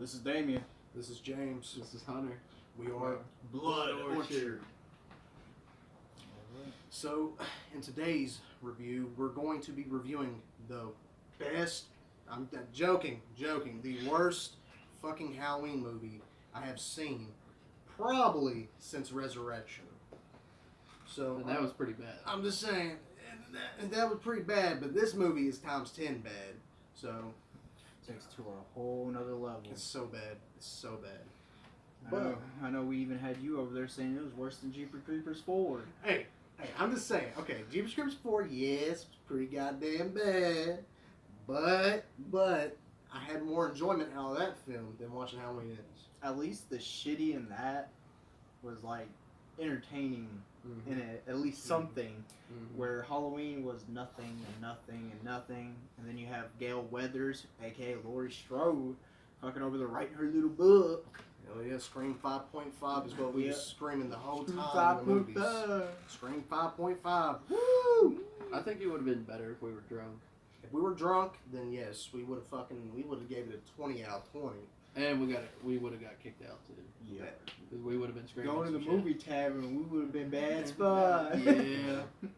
This is Damien. This is James. This is Hunter. We are Blood Orchard. So, in today's review, we're going to be reviewing the best, I'm joking, the worst fucking Halloween movie I have seen probably since Resurrection. So, And that was pretty bad. I'm just saying, that was pretty bad, but this movie is times 10 bad. So, Takes it to a whole nother level. it's so bad. It's so bad. I know we even had you over there saying it was worse than Jeepers Creepers 4. Hey, I'm just saying. Okay, Jeepers Creepers 4, yes, it's pretty goddamn bad, but I had more enjoyment out of that film than watching Halloween Ends. At least the shitty in that was like entertaining in it, at least something. Where Halloween was nothing and nothing and nothing, and then you have Gail Weathers, aka Laurie Strode, fucking over there writing her little book. Oh yeah, Scream 5.5 is what we were screaming the whole Scream time in the movies. 5.5. Scream 5.5. Woo! I think it would have been better if we were drunk. If we were drunk, then yes, we would have gave it a 20 out of 20. And we would have got kicked out too. Yeah. Because we would have been screaming. Going to the some movie tavern, we would have been bad spot. shit. Yeah. Yeah.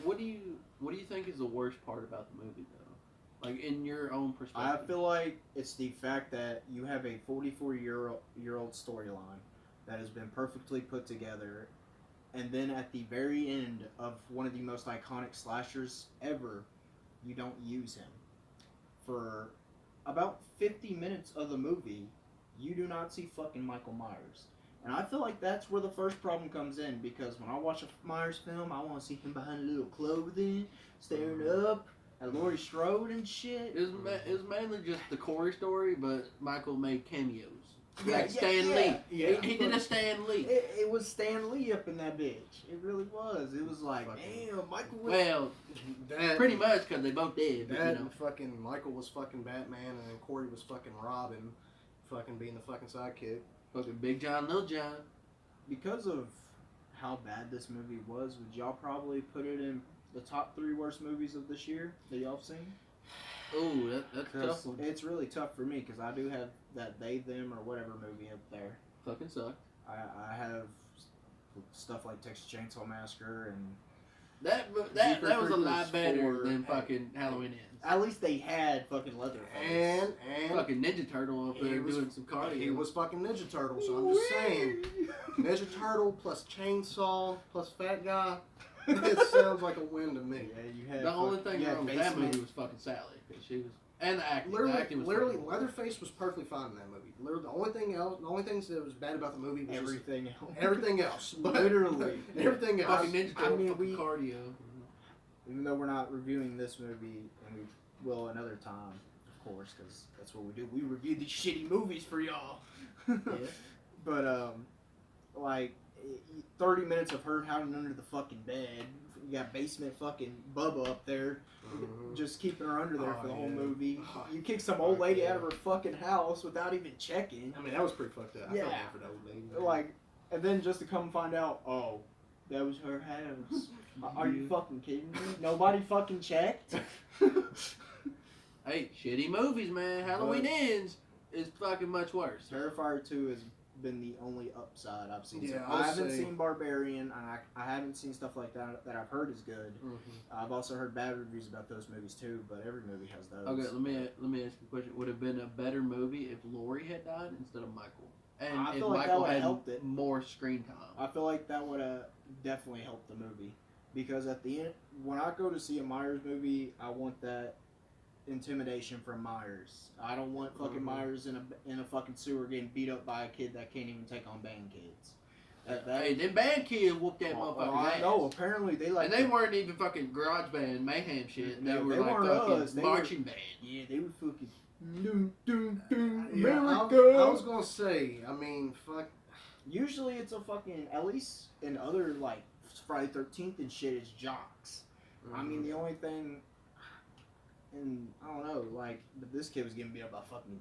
What do you think is the worst part about the movie though? Like in your own I perspective. feel like it's the fact that you have a 44-year-old storyline that has been perfectly put together, and then at the very end of one of the most iconic slashers ever, you don't use him. For about 50 minutes of the movie, you do not see fucking Michael Myers. And I feel like that's where the first problem comes in, because when I watch a Myers film, I want to see him behind a little clothing, staring up at Laurie Strode and shit. It was mainly just the Corey story, but Michael made cameos. Yeah, Like Stan Lee. Yeah. He did a Stan Lee. It was Stan Lee up in that bitch. It really was. It was like, damn, Michael was... Well, That, pretty much because they both did. But, that you know. and fucking Michael was fucking Batman, and then Corey was fucking Robin, fucking being the fucking sidekick. Fucking Big John, Little John. Because of how bad this movie was, would y'all probably put it in the top 3 worst movies of this year that y'all have seen? Ooh, that's a tough 'Cause one. it's really tough for me, because I do have that They, Them, or whatever movie up there. Fucking sucked. I have stuff like Texas Chainsaw Massacre, and That was a lot Creepers better 4, than hey. fucking Halloween Ends. at least they had fucking Leatherface. And Fucking Ninja Turtle up he there was- doing some cardio. he was fucking Ninja Turtle, so I'm just saying. Ninja Turtle plus chainsaw plus fat guy. It sounds like a win to me. Yeah, you had The only thing you had wrong with that Basement. movie was fucking Sally. 'Cause she was, and the acting. The acting was Literally, fucking- Leatherface was perfectly fine in that movie. Literally, the only things that was bad about the movie was Everything else. just everything else. But Literally. everything else. Fucking Ninja Turtle, I mean, fucking we- cardio. Even though we're not reviewing this movie, and we will another time, of course, because that's what we do. We review these shitty movies for y'all. Yeah. But, like, 30 minutes of her hiding under the fucking bed. You got basement fucking Bubba up there, Mhm. just keeping her under there for the whole yeah. movie. Oh, You kick some old lady yeah. out of her fucking house without even checking. I mean, that was pretty fucked up. I felt Yeah. bad for that old lady. Like, and then just to come find out, oh, that was her house. Are you fucking kidding me? Nobody fucking checked? Hey, shitty movies, man. Halloween Ends is fucking much worse. Terrifier 2 has been the only upside I've seen. Yeah, So I would I haven't say- seen Barbarian, and I haven't seen stuff like that that I've heard is good. Mhm. I've also heard bad reviews about those movies too, but every movie has those. Okay, let me ask you a question. Would it have been a better movie if Laurie had died instead of Michael? And I if feel like that Michael would've had helped it. more screen time. I feel like that would have definitely helped the movie, because at the end, when I go to see a Myers movie, I want that intimidation from Myers. I don't want fucking Mhm. Myers in a fucking sewer getting beat up by a kid that can't even take on band kids. Hey, them band kids whooped that Well, motherfucker's I ass. know. Apparently they like. And they weren't even fucking garage band mayhem shit. They No, were they like weren't fucking us. They marching band. Yeah, they were fucking. Doom, doom, doom, Yeah, America. I was gonna say. I mean, fuck. Usually it's a fucking, at least in other like Friday 13th and shit, it's jocks. I mean, the only thing, and I don't know, like, but this kid was getting beat up by fucking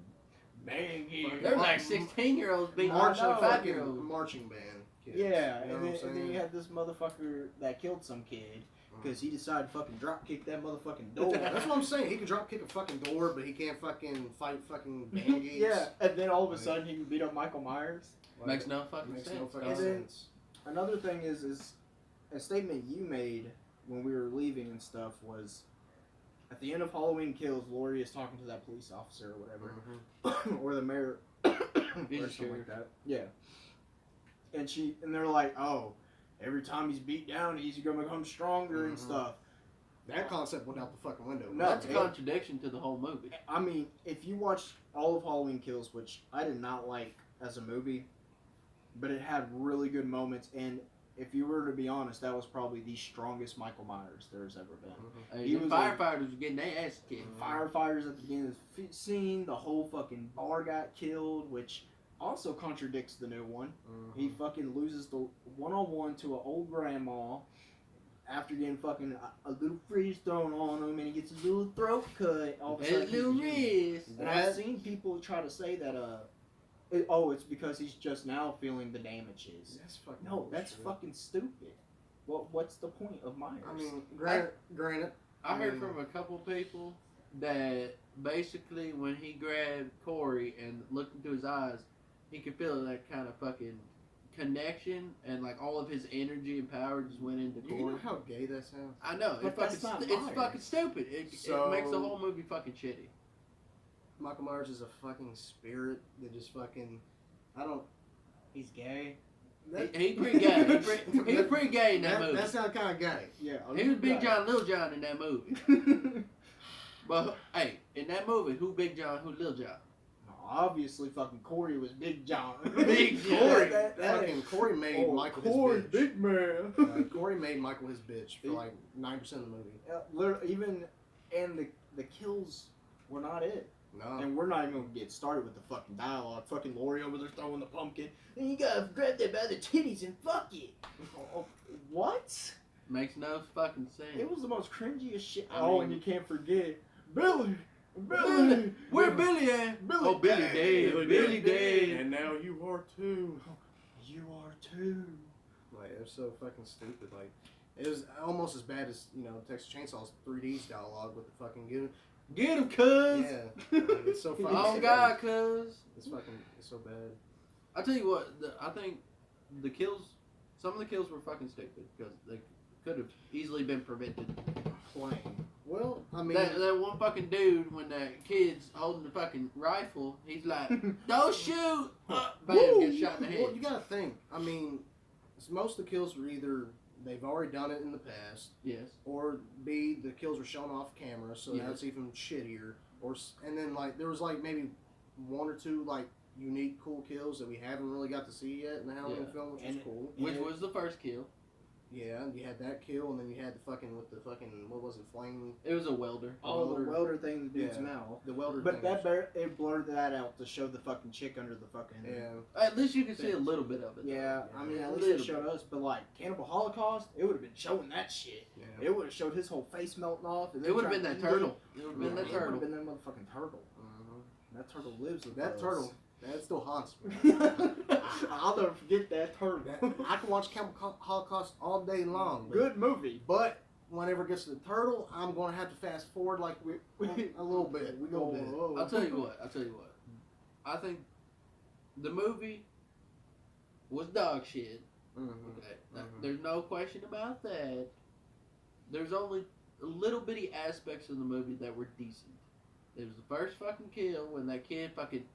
bang kids. They're like 16-year-olds beating marching, I know. 5-year-olds. marching band. Kids. Yeah, You know and what I'm then you saying? had this motherfucker that killed some kid. because he decided to fucking drop kick that motherfucking door. That's what I'm saying. He can drop kick a fucking door, but he can't fucking fight fucking band gates. Yeah, and then all of a Like- sudden he can beat up Michael Myers. Like, Makes no fucking makes sense. no fucking And then- sense. Another thing is a statement you made when we were leaving and stuff was at the end of Halloween Kills, Laurie is talking to that police officer or whatever, Mhm. or the mayor, He's or a something like sheriff. that. Yeah, and they're like, oh, every time he's beat down, he's gonna become stronger and Mhm. stuff. That concept went out the fucking window. No, That's a it- contradiction to the whole movie. I mean, if you watch all of Halloween Kills, which I did not like as a movie, but it had really good moments, and if you were to be honest, that was probably the strongest Michael Myers there's ever been. Mhm. Hey, He the was firefighters were getting their ass kicked. Firefighters at the beginning of the scene, the whole fucking bar got killed, which also contradicts the new one. Mhm. He fucking loses the one-on-one to an old grandma after getting fucking a little freeze thrown on him, and he gets his little throat cut. All of a sudden, His little he's immune. wrist. And I've seen people try to say that, it's because he's just now feeling the damages. That's fucking No, that's bullshit. fucking stupid. What's the point of Myers? I mean, granted, I heard mean- from a couple people that basically when he grabbed Corey and looked into his eyes, he could feel that kind of fucking connection and like all of his energy and power just went into do you know Corey. how gay that sounds? I know, But that's not it's Myers. fucking stupid. It So- makes the whole movie fucking shitty. Michael Myers is a fucking spirit that just fucking. I don't. he's gay. He pretty gay. He was pretty gay in that movie. That sounds kind of gay. Yeah, He was Big John, Little John in that movie. John. But hey, in that movie, who Big John, who Little John? Obviously, fucking Corey was Big John. Big John. Corey, That- fucking Corey made Oh, Michael Corey, his bitch. big man. Corey made Michael his bitch for like 9% of the movie. Literally, even and the kills were not it. No. And we're not even gonna get started with the fucking dialogue. Fucking Laurie over there throwing the pumpkin. And you gotta grab that by the titties and fuck it. Oh, what? Makes no fucking sense. It was the most cringiest shit. I Oh, mean- and you can't forget Billy. Billy, where Billy at? Billy Oh, Billy dead. dead. Billy dead. And now you are too. You are too. Like, it was so fucking stupid. Like, it was almost as bad as, Texas Chainsaw's 3D's dialogue with the fucking Get him, cuz. Yeah. Like, it's so fucking Oh stupid. God, cuz. It's so bad. I tell you what, I think the kills, some of the kills were fucking stupid because they could have easily been prevented. Plain. Well, I mean, That one fucking dude, when that kid's holding the fucking rifle, he's like, "Don't shoot!" Bam, Woo! gets shot in the head. Well, you gotta think. I mean, most of the kills were either they've already done it in the past, Yes. or B, the kills were shown off camera, so Yes. that's even shittier. And then like there was like maybe one or two like unique cool kills that we haven't really got to see yet in the Halloween Yeah. film, which And was cool. Which Yeah. was the first kill. Yeah, you had that kill, and then you had the fucking with the fucking what was it, flame? It was a welder. Oh, the welder. welder thing in the dude's Yeah. mouth. The welder. But thing. it blurred that out to show the fucking chick under the fucking. Yeah. At least you can see a little bit of it. Yeah, I mean, Yeah, at a least it little showed us, but like Cannibal Holocaust, it would have been showing that shit. Yeah. It would have showed his whole face melting off. And It would have been that turtle. It would have been Yeah. that It would have turtle. been that motherfucking turtle. Mhm. That turtle lives with That us. turtle, that still haunts me. I'll never forget that turtle. I can watch Cannibal Holocaust all day long. But, Good movie. But whenever it gets to the turtle, I'm gonna have to fast forward like a little bit. We a little bit. go. I'll tell you what. I think the movie was dog shit. Mhm. Okay. Mhm. There's no question about that. There's only little bitty aspects of the movie that were decent. It was the first fucking kill when that kid fucking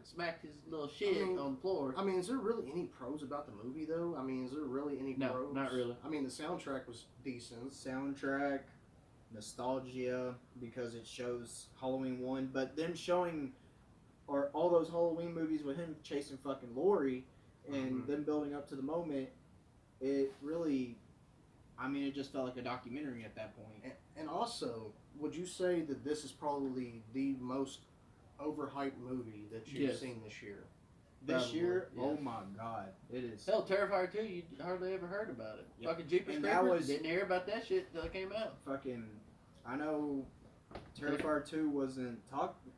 smacked his little shit I mean, on the floor. I mean, is there really any pros about the movie though? I mean, is there really any No, pros? not really. I mean, the soundtrack was decent. Soundtrack, nostalgia, because it shows Halloween 1, but them showing or all those Halloween movies with him chasing fucking Laurie and Mhm. them building up to the moment, it really, I mean, it just felt like a documentary at that point. And also, would you say that this is probably the most overhyped movie that you've Yes. seen this year? This Probably, year, yeah. oh my god, it is. Hell, Terrifier 2, you hardly ever heard about it. Yep. Fucking Jeepers And that Creepers, was- didn't hear about that shit till it came out. Fucking, I know Terrifier 2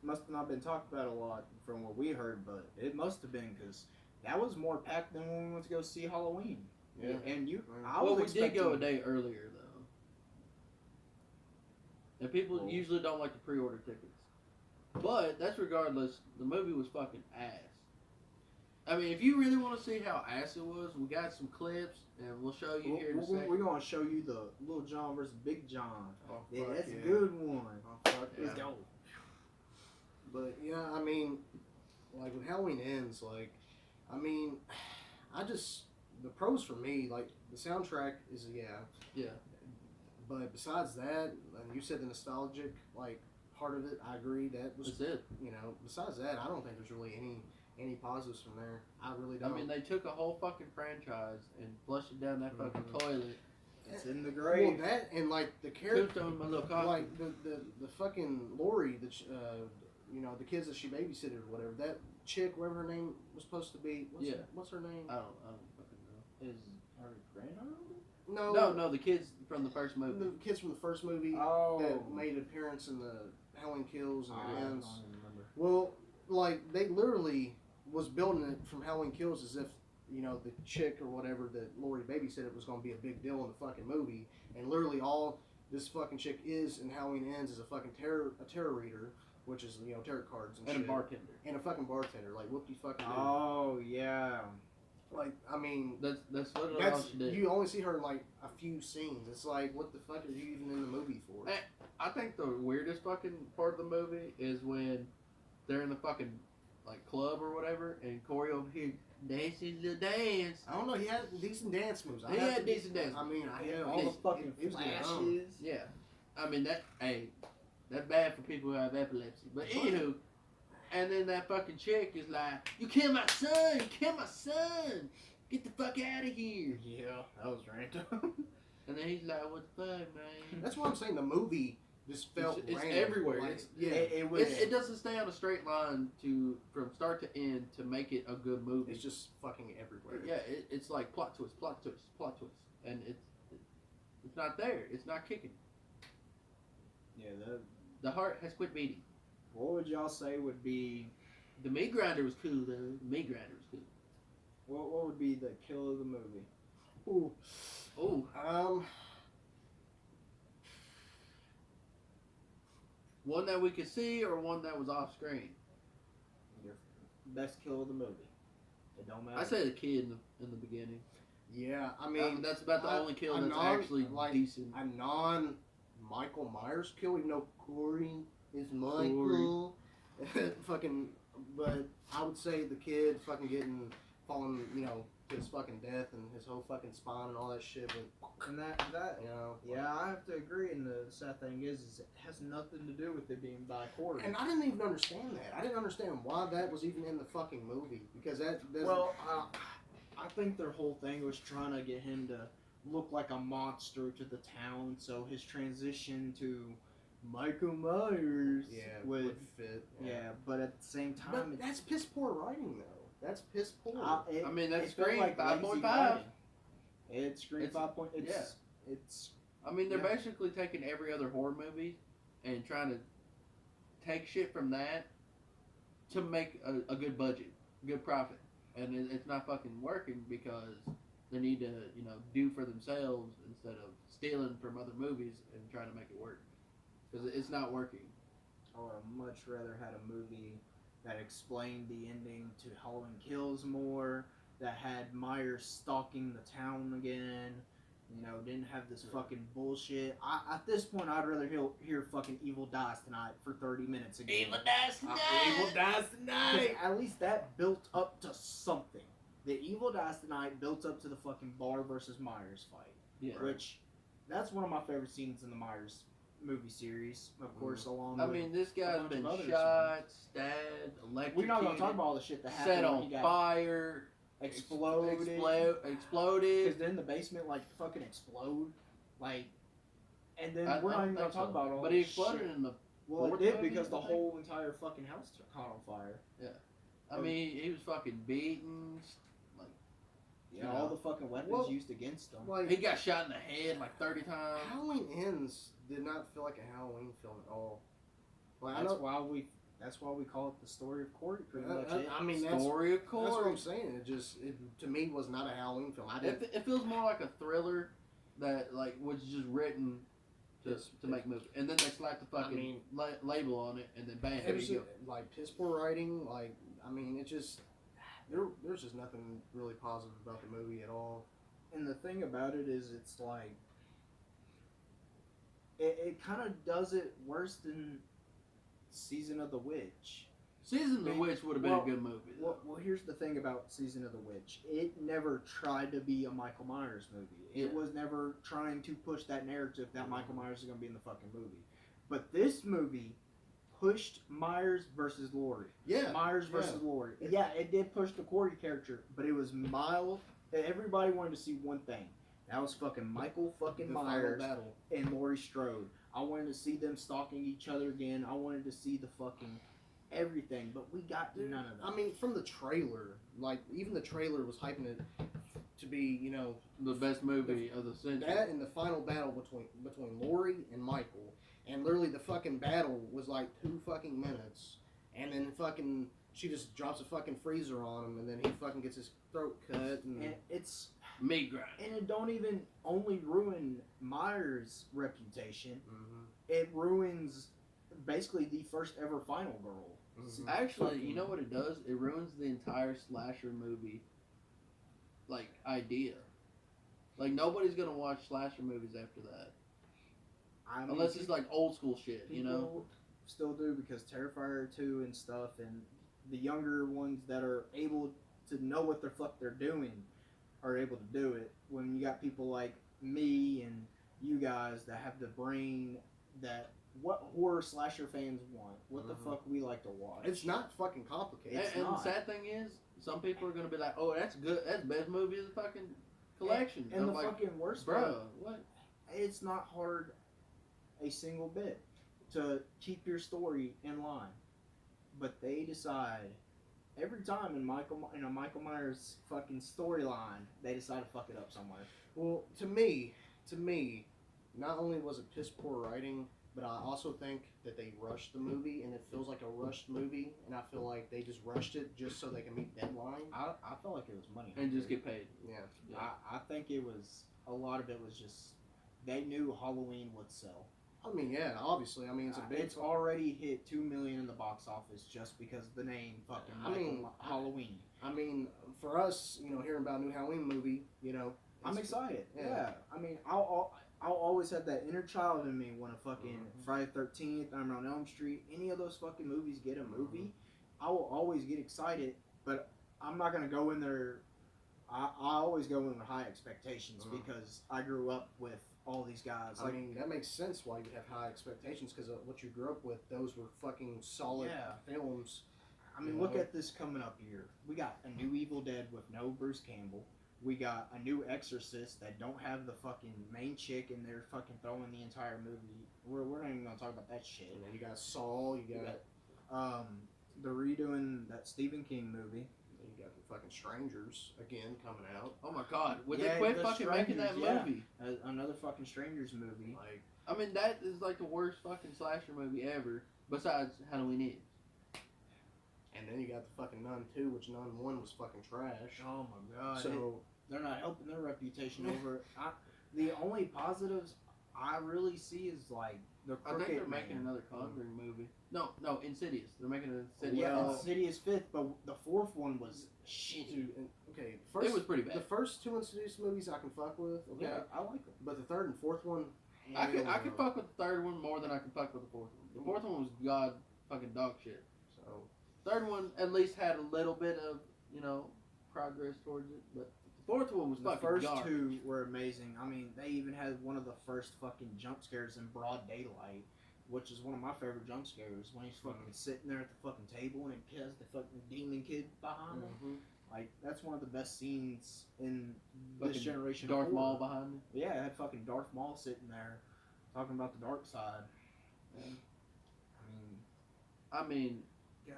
must have not been talked about a lot from what we heard, but it must have been because that was more packed than when we went to go see Halloween. Yeah. And you, Well, I Well, was we did go a expecting- day earlier though, and people Well- usually don't like to pre-order tickets. But that's regardless. The movie was fucking ass. I mean, if you really want to see how ass it was, we got some clips, and we'll show you here in a second. We're gonna show you the Little John versus Big John. Oh, Yeah, fuck that's yeah. a good one. Oh, fuck Yeah. Let's yeah. go. But yeah, I mean, like when Halloween ends, like, I mean, I just the pros for me, like the soundtrack is Yeah. but besides that, and you said the nostalgic like part of it, I agree that was That's it. Besides that, I don't think there's really any positives from there. I really I don't. mean, they took a whole fucking franchise and flushed it down that fucking Mhm. toilet. It's in the well, grave. that and like the character, Tombstone, my little coffee. like the fucking Lori, the kids that she babysitted or whatever. That chick, whatever her name was supposed to be. What's her name? I don't fucking know. Is her granddaughter? No, the kids from the first movie. The kids from the first movie Oh, that made an appearance in the Halloween Kills and I the don't Ends. remember. Well, like they literally was building it from Halloween Kills as if the chick or whatever that Lori babysitted was going to be a big deal in the fucking movie, and literally all this fucking chick is in Halloween Ends is a fucking tarot reader, which is tarot cards and And shit, a bartender. and a fucking bartender. Like whoop de fucking do. Oh yeah. Like I mean. That's literally all That's she did. you only see her in like a few scenes. It's like, what the fuck are you even in the movie for? Hey. I think the weirdest fucking part of the movie is when they're in the fucking like club or whatever, and Corey over here dancing the dance. I don't know. He had decent dance moves. He had decent dance I mean, I Yeah, had all the fucking it was getting on. flashes. Yeah, I mean that's bad for people who have epilepsy. But anywho, and then that fucking chick is like, "You killed my son! You killed my son! Get the fuck out of here!" Yeah, that was random. And then he's like, "What the fuck, man?" That's what I'm saying. The movie just felt It's random. everywhere. Like, It's- yeah, it was. It doesn't stay on a straight line from start to end to make it a good movie. it's just fucking everywhere. Yeah, it's like plot twist, and it's not there. It's not kicking. Yeah, The heart has quit beating. what would y'all say would be? The meat grinder was cool though. The meat grinder was cool. What would be the kill of the movie? Ooh. Oh, one that we could see or one that was off screen. Your best kill of the movie. It don't matter. I say the kid in the beginning. Yeah, I mean, That's about the I- only kill I that's know, actually like, decent. a non Michael Myers kill, even though Corey is Michael. Fucking, but I would say the kid fucking falling, to his fucking death and his whole fucking spine and all that shit. But, And that yeah, I have to agree. And the sad thing is it has nothing to do with it being by Corey. And I didn't even understand that. I didn't understand why that was even in the fucking movie because that's well, I think their whole thing was trying to get him to look like a monster to the town, so his transition to Michael Myers would fit. Yeah, but at the same But time, that's piss poor writing though. That's piss poor. I mean, that's it felt Scream like 5.5. lazy writing. It's Scream It's- 5. It's, yeah. it's I mean, they're Yeah. basically taking every other horror movie and trying to take shit from that to make a good budget, good profit, and it's not fucking working because they need to, do for themselves instead of stealing from other movies and trying to make it work because it's not working. I would have much rather had a movie that explained the ending to Halloween Kills more, that had Myers stalking the town again, didn't have this fucking bullshit. At this point, I'd rather hear fucking Evil Dies Tonight for 30 minutes again. Dies Evil Dies Tonight! At least that built up to something. The Evil Dies Tonight built up to the fucking Barr versus Myers fight. Yeah. Which, that's one of my favorite scenes in the Myers movie series, of course, along I with mean, this a guy's bunch been of others. shot, stabbed, electrocuted, We're not going to talk about all the shit that happened set when on he got fire, exploded. exploded. Because then the basement, fucking explode. And then we're not even going to talk about all But he this exploded shit. in the. Well, it fourth did movie, because the I think? whole entire fucking house caught on fire. I mean, he was fucking beaten. Yeah, Yeah. all the fucking weapons Well, used against him. like He got shot in the head like 30 times. Halloween Ends did not feel like a Halloween film at all. Like I That's know, why we That's why we call it the story of Corey. Pretty much. I mean, that's Story of that's what Corey. I'm saying. It to me was not a Halloween film. I didn't. It feels more like a thriller that like was just written to make movie, and then they slap the fucking label on it, and then bam, It there was you go. like piss poor writing. Like I mean, it just there's just nothing really positive about the movie at all. And the thing about it is, it's like it kind of does it worse than Season of the Witch. Season of the Witch would have been a good movie. Well, here's the thing about Season of the Witch. It never tried to be a Michael Myers movie. It was never trying to push that narrative that Michael Myers is going to be in the fucking movie. But this movie pushed Myers versus Laurie. Yeah, Myers versus Laurie. Yeah, it did push the Corey character, but it was mild. Everybody wanted to see one thing. That was fucking Michael fucking the Myers final battle. and Laurie Strode. I wanted to see them stalking each other again. I wanted to see the fucking everything, but we got none of that. I mean, from the trailer, like even the trailer was hyping it to be, you know, the best movie of the century. that and the final battle between Laurie and Michael, and literally the fucking battle was like 2 fucking minutes, and then fucking she just drops a fucking freezer on him, and then he fucking gets his throat cut, And it's meat grind. and it don't even only ruin Myers' reputation. Mhm. It ruins basically the first ever final girl. Mhm. Actually, you know what it does? It ruins the entire slasher movie, like, idea. Like, nobody's gonna watch slasher movies after that. I mean, Unless it's like old school shit, you know? people still do because Terrifier 2 and stuff, and the younger ones that are able to know what the fuck they're doing are able to do it. When you got people like me and you guys that have the brain that what horror slasher fans want, what the Mhm. fuck we like to watch. It's not fucking complicated. It's And the not. sad thing is, some people are gonna be like, "Oh, that's good. That's the best movie of the fucking collection." And I'm the like, fucking worst part, "Bruh, what?" it's not hard a single bit to keep your story in line, but they decide every time in a Michael Myers fucking storyline they decide to fuck it up somewhere. Well, to me, not only was it piss poor writing, but I also think that they rushed the movie, and it feels like a rushed movie, and I feel like they just rushed it just so they can meet deadline. I felt like it was money And just hungry. get paid. Yeah. I think it was a lot of it was just they knew Halloween would sell. I mean, yeah, obviously. I mean, it's a big. It's already hit 2 million in the box office just because of the name fucking Halloween. I mean, for us, you know, hearing about a new Halloween movie, you know, I'm excited. Yeah. Yeah. I mean, I'll always have that inner child in me when a fucking Mhm. Friday 13th, I'm on Elm Street, any of those fucking movies get a movie, I will always get excited, but I'm not gonna go in there. I always go in with high expectations Mhm. because I grew up with all these guys. I mean, that makes sense why you have high expectations because of what you grew up with. Those were fucking solid Yeah. films. I mean, You look know? at this coming up year. We got a new Evil Dead with no Bruce Campbell. We got a new Exorcist that don't have the fucking main chick and they're fucking throwing the entire movie. We're not even gonna talk about that shit. And then you got Saw. You got They're redoing that Stephen King movie. the fucking Strangers again coming out. Oh my god, would Yeah, they quit The fucking making that Strangers, yeah. movie? Another fucking Strangers movie. Like, I mean, that is like the worst fucking slasher movie ever, besides Halloween Ends. and then you got the fucking Nun 2, which Nun 1 was fucking trash. Oh my god. So They're not helping their reputation over. The only positives I really see is like the I think Crooked they're making Man. another Conjuring movie. No, Insidious. They're making an Insidious. Yeah, Insidious 5th, but the 4th one was shitty. dude, and, okay, It first was pretty bad. the first 2 Insidious movies I can fuck with. Okay, Yeah, I like them. but the third and fourth one, I could hell fuck no. with the third one more than I could fuck with the fourth one. The fourth one was god fucking dog shit. So Third one at least had a little bit of, progress towards it, but the fourth one was The fucking first garbage. 2 were amazing. I mean, they even had one of the first fucking jump scares in broad daylight, which is one of my favorite jump scares. When he's fucking sitting there at the fucking table and it has the fucking demon kid behind him. mhm. Like, that's one of the best scenes in this Fucking generation. Darth of Maul horror. behind me. Yeah, it had fucking Darth Maul sitting there talking about the dark side. Yeah. I mean, I mean, gosh,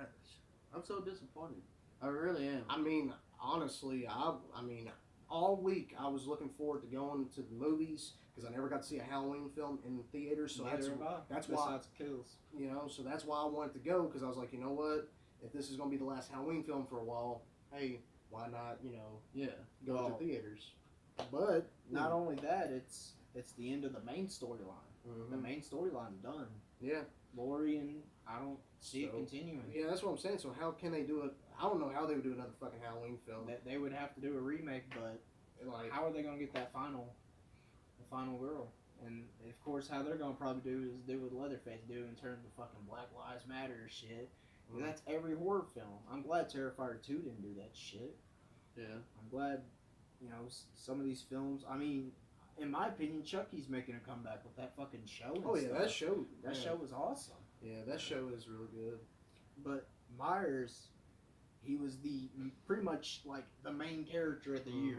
I'm so disappointed. I really am. I mean, honestly, I mean, all week I was looking forward to going to the movies because I never got to see a Halloween film in theaters. So Neither have I. that's why Besides Kills. so that's why I wanted to go because I was like, you know what, if this is gonna be the last Halloween film for a while, hey, why not Yeah. go Well, to theaters? But Not only that, it's the end of the main storyline. The Mhm. main storyline done. yeah. Lori and I don't see it So, continuing. Yeah, that's what I'm saying. So how can they do it? I don't know how they would do another fucking Halloween film. They would have to do a remake, but Like, how are they gonna get the final girl? And of course, how they're gonna probably do is do what Leatherface do and turn the fucking Black Lives Matter shit. Mhm. That's every horror film. I'm glad Terrifier 2 didn't do that shit. Yeah. I'm glad, some of these films. I mean, in my opinion, Chucky's making a comeback with that fucking show. And oh yeah, stuff. that show. That man. show was awesome. Yeah, that show is really good. But Myers, he was pretty much like the main character of the year.